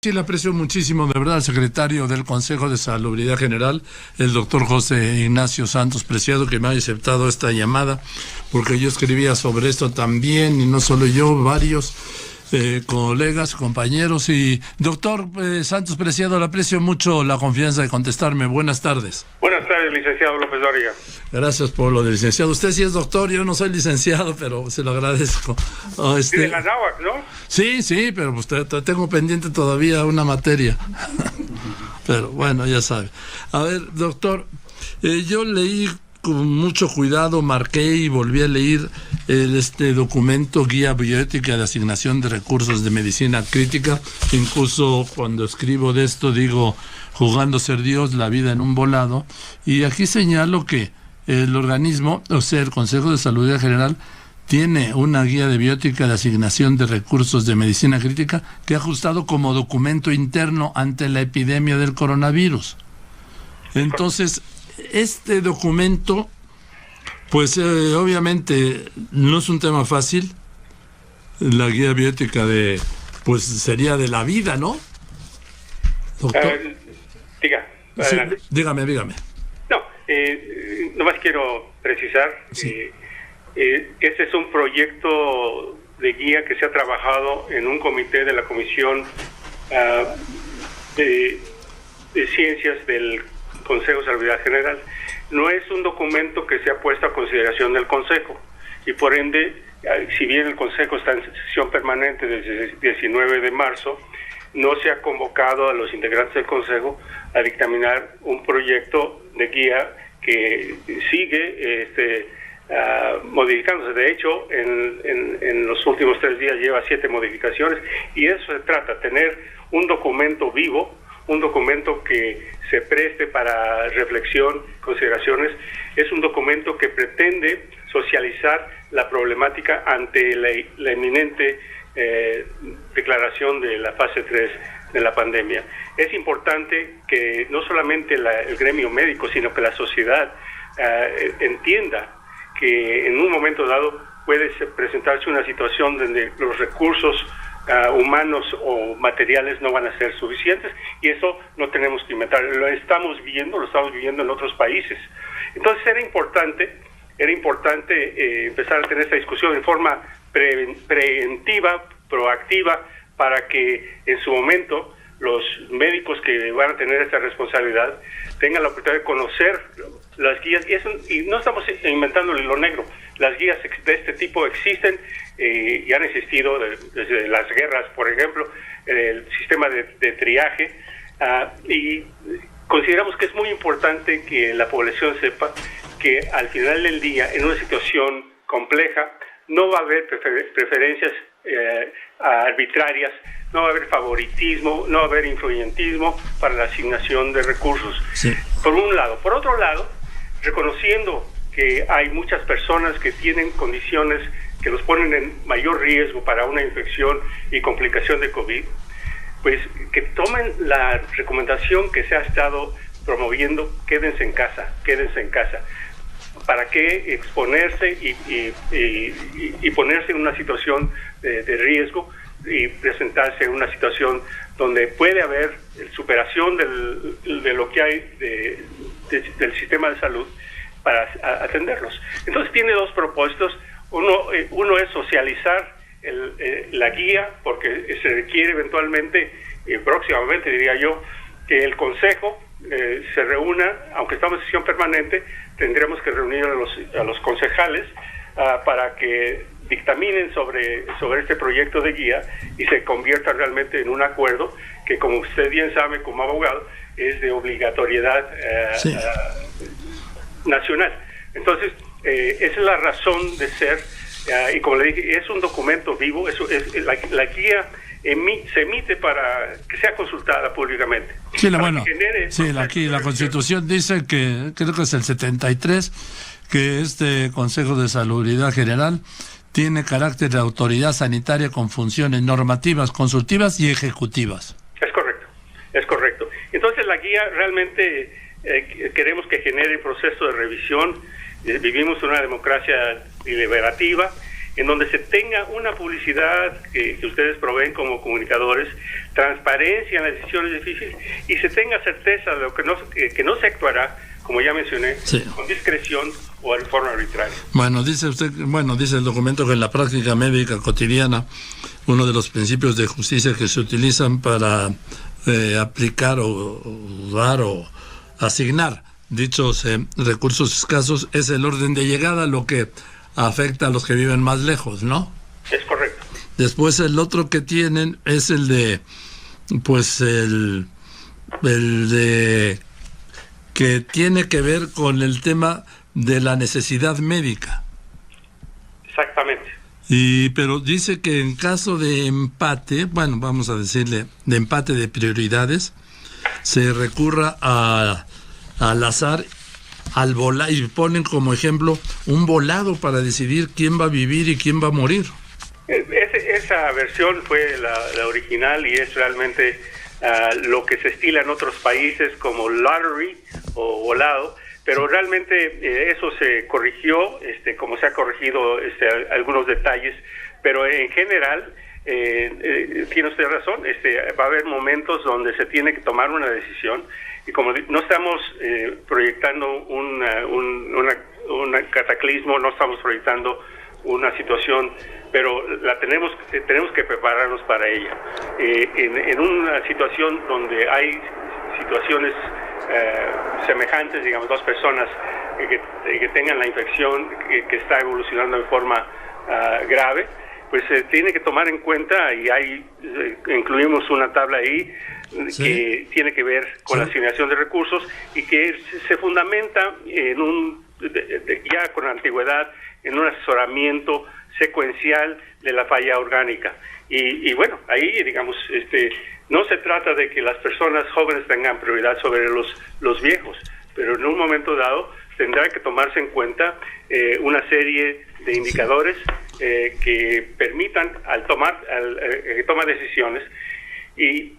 Sí, le aprecio muchísimo, de verdad, al secretario del Consejo de Salubridad General, el doctor José Ignacio Santos Preciado, que me haya aceptado esta llamada, porque yo escribía sobre esto también, y no solo yo, varios colegas, compañeros. Y doctor Santos Preciado, le aprecio mucho la confianza de contestarme. Buenas tardes. Buenas tardes, licenciado López Dóriga. Gracias por lo de licenciado. Usted sí es doctor, yo no soy licenciado, pero se lo agradezco. Sí, de la náhuac, ¿no? Sí, pero pues tengo pendiente todavía una materia. Pero bueno, ya sabe. A ver, doctor, yo leí con mucho cuidado, marqué y volví a leer este documento, Guía Bioética de Asignación de Recursos de Medicina Crítica. Incluso cuando escribo de esto digo, jugando ser Dios, la vida en un volado. Y aquí señalo que el organismo, o sea, el Consejo de Salud General, tiene una guía de biótica de asignación de recursos de medicina crítica que ha ajustado como documento interno ante la epidemia del coronavirus. Entonces, este documento, pues obviamente no es un tema fácil. La guía biótica pues sería de la vida, ¿no? Doctor. Diga. Sí, dígame. No, nomás quiero precisar, sí. Este es un proyecto de guía que se ha trabajado en un comité de la Comisión de Ciencias del Consejo de Salubridad General. No es un documento que se ha puesto a consideración del Consejo, y por ende, si bien el Consejo está en sesión permanente desde el 19 de marzo, no se ha convocado a los integrantes del Consejo a dictaminar un proyecto de guía que sigue modificándose. De hecho, en los últimos 3 días lleva 7 modificaciones, y eso se trata, tener un documento vivo, un documento que se preste para reflexión, consideraciones. Es un documento que pretende socializar la problemática ante la inminente declaración de la fase 3 de la pandemia. Es importante que no solamente el gremio médico, sino que la sociedad entienda que en un momento dado puede presentarse una situación donde los recursos humanos o materiales no van a ser suficientes, y eso no tenemos que inventar. Lo estamos viviendo en otros países. Entonces era importante empezar a tener esta discusión en forma preventiva, proactiva, para que en su momento los médicos que van a tener esta responsabilidad tengan la oportunidad de conocer las guías, y no estamos inventando lo negro. Las guías de este tipo existen y han existido desde las guerras, por ejemplo, el sistema de triaje, y consideramos que es muy importante que la población sepa que al final del día, en una situación compleja, no va a haber preferencias arbitrarias, no va a haber favoritismo, no va a haber influyentismo para la asignación de recursos. Sí. Por un lado. Por otro lado, reconociendo que hay muchas personas que tienen condiciones que los ponen en mayor riesgo para una infección y complicación de COVID, pues que tomen la recomendación que se ha estado promoviendo: quédense en casa. ¿Para qué exponerse y ponerse en una situación de riesgo y presentarse en una situación donde puede haber superación de lo que hay del sistema de salud para atenderlos? Entonces tiene 2 propósitos. Uno es socializar la guía, porque se requiere eventualmente, próximamente diría yo, que el Consejo se reúna. Aunque estamos en sesión permanente, tendremos que reunir a los concejales para que dictaminen sobre este proyecto de guía y se convierta realmente en un acuerdo que, como usted bien sabe como abogado, es de obligatoriedad nacional. Entonces, esa es la razón de ser, y como le dije, es un documento vivo. La guía se emite para que sea consultada públicamente. Sí, aquí la Constitución dice que, creo que es el 73, que este Consejo de Salubridad General tiene carácter de autoridad sanitaria con funciones normativas, consultivas y ejecutivas. Es correcto. Entonces la guía realmente queremos que genere un proceso de revisión. Vivimos una democracia deliberativa, en donde se tenga una publicidad que ustedes proveen como comunicadores, transparencia en las decisiones difíciles y se tenga certeza de lo que no se actuará, como ya mencioné, sí, con discreción o en forma arbitraria. Bueno, dice el documento que en la práctica médica cotidiana uno de los principios de justicia que se utilizan para aplicar o dar o asignar dichos recursos escasos es el orden de llegada, lo que afecta a los que viven más lejos, ¿no? Es correcto. Después el otro que tienen es el de, pues el de que tiene que ver con el tema de la necesidad médica. Exactamente. Pero dice que en caso de empate, bueno, vamos a decirle, de empate de prioridades, se recurra al azar, al volar, y ponen como ejemplo un volado para decidir quién va a vivir y quién va a morir. Esa versión fue la original y es realmente lo que se estila en otros países como lottery o volado, pero realmente eso se corrigió, como se ha corregido algunos detalles, pero en general tiene usted razón, va a haber momentos donde se tiene que tomar una decisión y como no estamos proyectando un cataclismo, no estamos proyectando una situación, pero tenemos que prepararnos para ella. En una situación donde hay situaciones semejantes, digamos, dos personas que tengan la infección que está evolucionando de forma grave, pues se tiene que tomar en cuenta y incluimos una tabla ahí, ¿sí?, que tiene que ver con, ¿sí?, la asignación de recursos y que se fundamenta en ya con antigüedad en un asesoramiento secuencial de la falla orgánica. Y bueno, ahí, digamos, no se trata de que las personas jóvenes tengan prioridad sobre los viejos, pero en un momento dado tendrá que tomarse en cuenta una serie de indicadores que permitan tomar decisiones y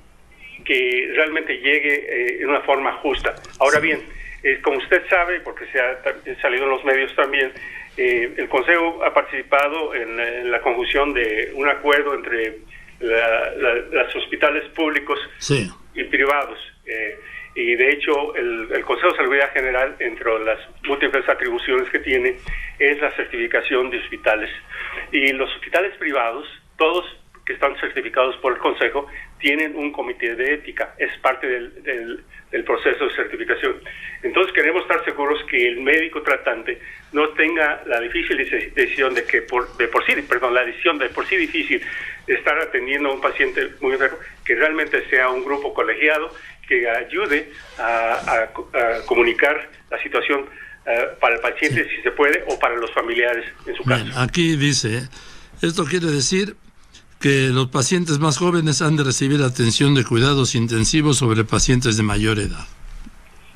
que realmente llegue en una forma justa. Ahora bien, como usted sabe, porque se ha salido en los medios también, el Consejo ha participado en la conjunción de un acuerdo entre los hospitales públicos, sí, y privados. Y de hecho, el Consejo de Salubridad General, entre las múltiples atribuciones que tiene, es la certificación de hospitales. Y los hospitales privados, todos que están certificados por el Consejo, tienen un comité de ética, es parte del proceso de certificación. Entonces queremos estar seguros que el médico tratante no tenga la difícil decisión la decisión de por sí difícil de estar atendiendo a un paciente muy enfermo, que realmente sea un grupo colegiado que ayude a comunicar la situación para el paciente, sí, si se puede, o para los familiares en su caso. Bien, aquí dice, esto quiere decir que los pacientes más jóvenes han de recibir atención de cuidados intensivos sobre pacientes de mayor edad.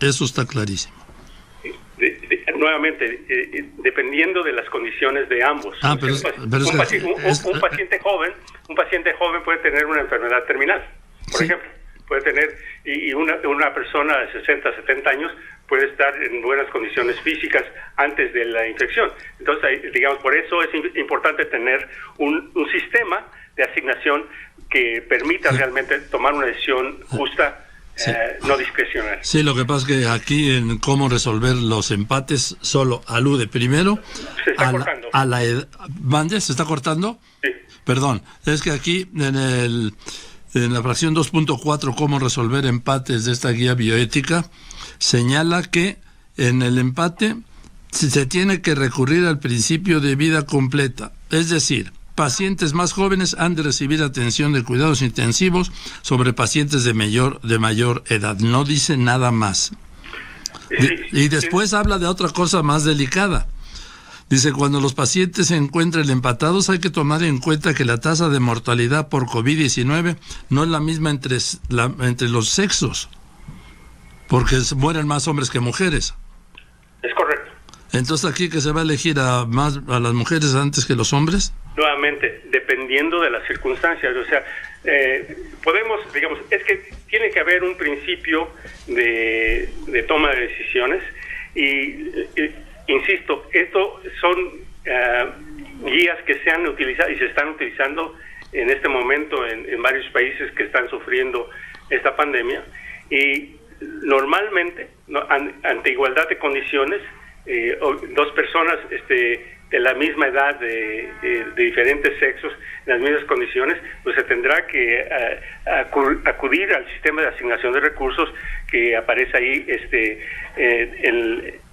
Eso está clarísimo. Nuevamente, dependiendo de las condiciones de ambos. Un paciente joven puede tener una enfermedad terminal, por, sí, ejemplo. Puede tener, y una persona de 60, 70 años puede estar en buenas condiciones físicas antes de la infección. Entonces, digamos, por eso es importante tener un sistema de asignación que permita, sí, realmente tomar una decisión justa, sí, no discrecional. Sí, lo que pasa es que aquí en cómo resolver los empates solo alude primero a la edad. ¿Mande? ¿Se está cortando? Sí. Perdón, es que aquí en la fracción 2.4, cómo resolver empates de esta guía bioética, señala que en el empate se tiene que recurrir al principio de vida completa, es decir, pacientes más jóvenes han de recibir atención de cuidados intensivos sobre pacientes de mayor edad. No dice nada más. Y después habla de otra cosa más delicada. Dice, cuando los pacientes se encuentren empatados, hay que tomar en cuenta que la tasa de mortalidad por COVID-19 no es la misma entre los sexos, porque mueren más hombres que mujeres. Es correcto. Entonces, ¿aquí que se va a elegir a las mujeres antes que los hombres? Nuevamente, dependiendo de las circunstancias. O sea, podemos, digamos, es que tiene que haber un principio de toma de decisiones y insisto, esto son guías que se han utilizado y se están utilizando en este momento en varios países que están sufriendo esta pandemia, y normalmente ante igualdad de condiciones, dos personas de la misma edad, de diferentes sexos, en las mismas condiciones, pues se tendrá que acudir al sistema de asignación de recursos que aparece ahí,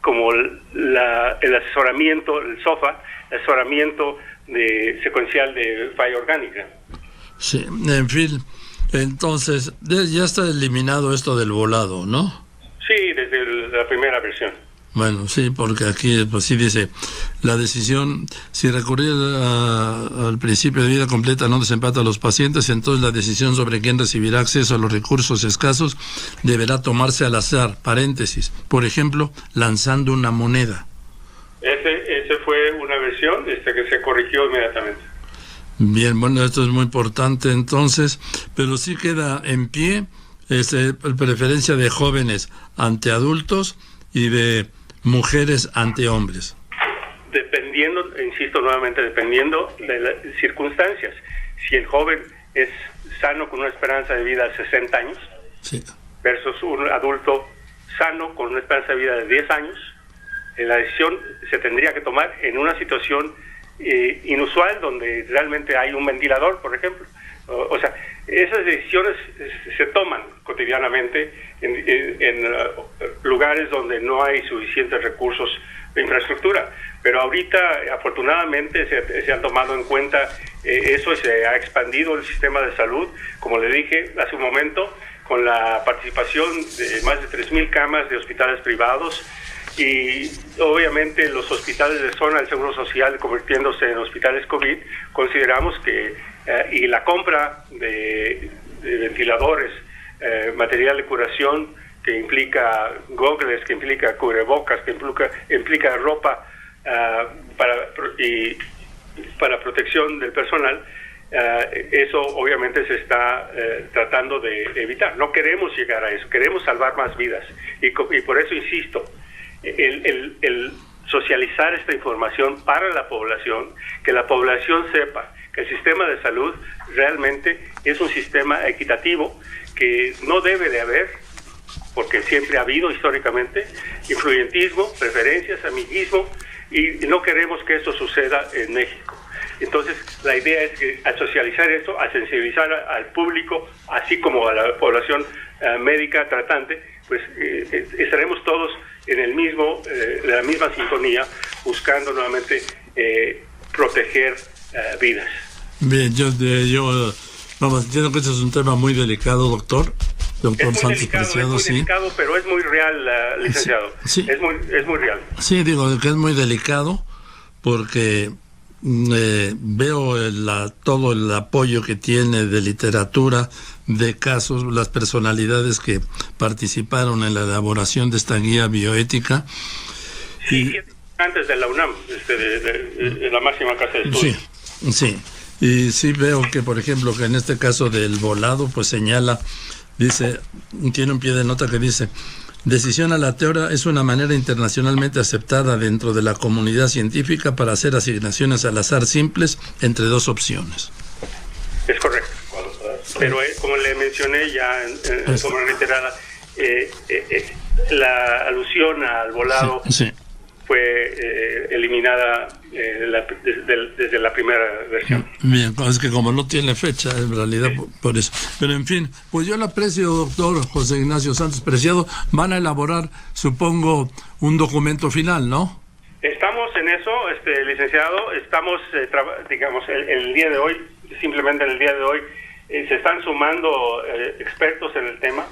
como el asesoramiento, el SOFA, el asesoramiento secuencial de falla orgánica. Sí, en fin, entonces ya está eliminado esto del volado, ¿no? Sí, desde la primera versión. Bueno, sí, porque aquí pues sí dice, la decisión, si recurrir al principio de vida completa no desempata a los pacientes, entonces la decisión sobre quién recibirá acceso a los recursos escasos deberá tomarse al azar, paréntesis, por ejemplo, lanzando una moneda. Ese fue una versión que se corrigió inmediatamente. Bien, bueno, esto es muy importante entonces, pero sí queda en pie preferencia de jóvenes ante adultos y de mujeres ante hombres. Dependiendo, insisto nuevamente, dependiendo de las circunstancias. Si el joven es sano con una esperanza de vida de 60 años, sí, versus un adulto sano con una esperanza de vida de 10 años, la decisión se tendría que tomar en una situación inusual, donde realmente hay un ventilador, por ejemplo. O sea, esas decisiones se toman cotidianamente en lugares donde no hay suficientes recursos de infraestructura, pero ahorita afortunadamente se han tomado en cuenta eso, y se ha expandido el sistema de salud, como le dije hace un momento, con la participación de más de 3,000 camas de hospitales privados, y obviamente los hospitales de zona del Seguro Social convirtiéndose en hospitales COVID. Consideramos que y la compra de ventiladores, material de curación que implica gogles, que implica cubrebocas, que implica ropa para protección del personal, eso obviamente se está tratando de evitar. No queremos llegar a eso, queremos salvar más vidas, y por eso insisto, el socializar esta información para la población, que la población sepa que el sistema de salud realmente es un sistema equitativo, que no debe de haber, porque siempre ha habido históricamente, influyentismo, preferencias, amiguismo, y no queremos que eso suceda en México. Entonces, la idea es que al socializar esto, a sensibilizar al público, así como a la población médica tratante, pues estaremos todos en la misma sintonía, buscando nuevamente proteger vidas. Bien, yo vamos, entiendo que este es un tema muy delicado, doctor Santos Preciado. Es muy delicado, pero es muy real, licenciado. Sí. Es muy real. Sí, digo que es muy delicado porque veo todo el apoyo que tiene de literatura, de casos, las personalidades que participaron en la elaboración de esta guía bioética. Sí, antes de la UNAM, de la máxima casa de estudios. Sí, sí. Y sí veo que, por ejemplo, que en este caso del volado, pues señala, dice, tiene un pie de nota que dice: decisión aleatoria es una manera internacionalmente aceptada dentro de la comunidad científica para hacer asignaciones al azar simples entre dos opciones. Es correcto, pero como le mencioné ya en forma reiterada, la alusión al volado sí. Fue eliminada desde la primera versión. Bien, es que como no tiene fecha, en realidad por eso. Pero en fin, pues yo le aprecio, doctor José Ignacio Santos Preciado. Van a elaborar, supongo, un documento final, ¿no? Estamos en eso, licenciado. Estamos, digamos, el día de hoy, simplemente en el día de hoy, se están sumando expertos en el tema.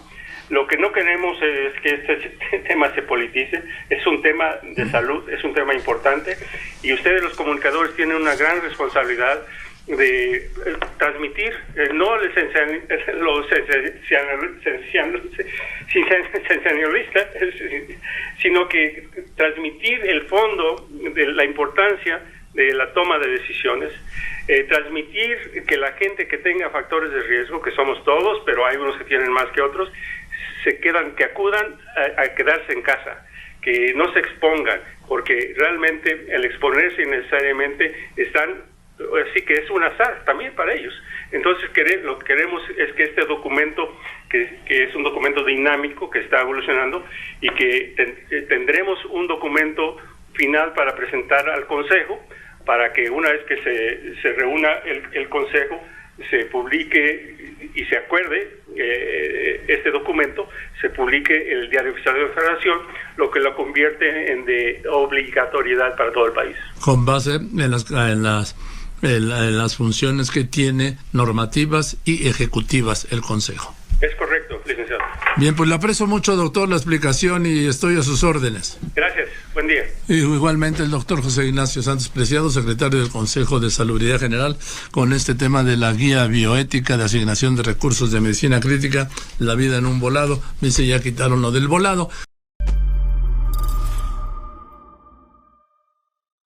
Lo que no queremos es que este tema se politice. Es un tema de salud, es un tema importante, y ustedes, los comunicadores, tienen una gran responsabilidad de transmitir, no lo sensacionalista, sino que transmitir el fondo de la importancia de la toma de decisiones, transmitir que la gente que tenga factores de riesgo, que somos todos, pero hay unos que tienen más que otros, que acudan a quedarse en casa, que no se expongan, porque realmente el exponerse innecesariamente así que es un azar también para ellos. Entonces lo que queremos es que este documento, que es un documento dinámico que está evolucionando, y que tendremos un documento final para presentar al Consejo, para que una vez que se reúna el Consejo, se publique y se acuerde este documento, se publique en el Diario Oficial de la Federación, lo que lo convierte en de obligatoriedad para todo el país. Con base en las funciones que tiene normativas y ejecutivas el Consejo. Es correcto, licenciado. Bien, pues le aprecio mucho, doctor, la explicación y estoy a sus órdenes. Gracias, buen día. Y igualmente el doctor José Ignacio Santos Preciado, secretario del Consejo de Salubridad General, con este tema de la guía bioética de asignación de recursos de medicina crítica, la vida en un volado. Me dice, ya quitaron lo del volado.